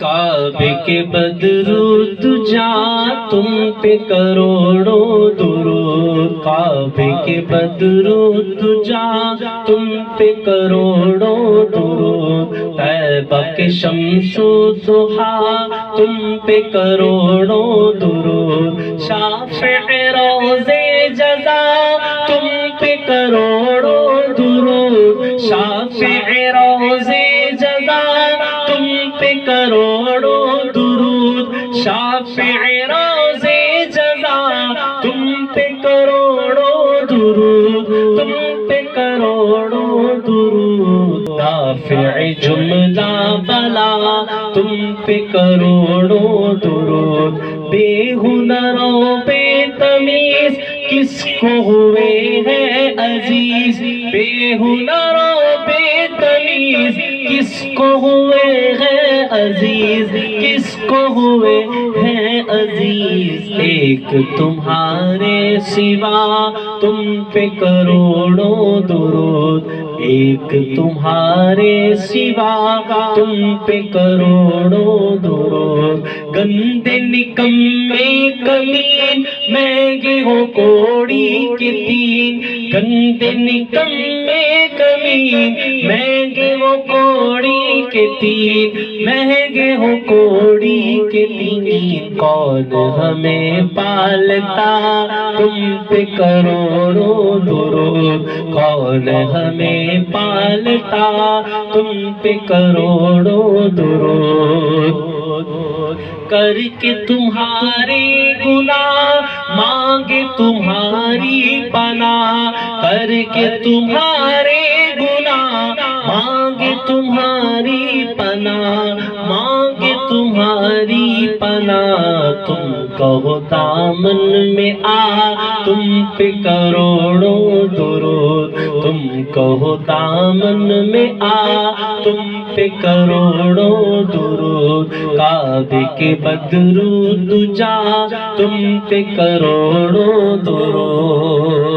کعبے کے بدرود جا تم پہ کروڑوں درود، کعبے کے بدرود جا تم پہ کروڑوں درود، طیبہ کے شمس و ضحیٰ تم پہ کروڑوں درود، شافع روضے جزا تم پہ کروڑوں درود، شافع روضے جزا تم پہ کروڑوں درود، شافع روضے جزا تم پہ کروڑوں درود، تم پہ کروڑوں درود، دافع جملہ بلا تم پہ کروڑوں درود، بے ہنر و بے تمیز کس کو ہوئے ہیں عزیز، بے ہنر و بے تمیز کس کو ہوئے ہیں عزیز، کس کو ہوئے ہیں عزیز، ایک تمہارے سوا تم پہ کروڑوں درود، ایک تمہارے سوا تم پہ کروڑوں درود، گندے نکمے کمین مہنگے ہو کوڑی کے تین، گندے نکمے کمین مہنگے ہو کوڑی کے تین، مہنگے ہو کوڑی کے تین، کون ہمیں پالتا تم پہ کروڑوں درود، کون ہمیں پالتا تم پہ کروڑوں درود، کر کے تمہارے گناہ مانگے تمہاری پناہ، کر کے تمہارے گناہ مانگے تمہاری پناہ، مانگے تمہاری پناہ، تم کہو دامن میں آ تم پہ کروڑوں درود، تم کہو دامن میں آ تم پہ کروڑوں درود، کعبے کے بدرود جا تم پہ کروڑوں درود۔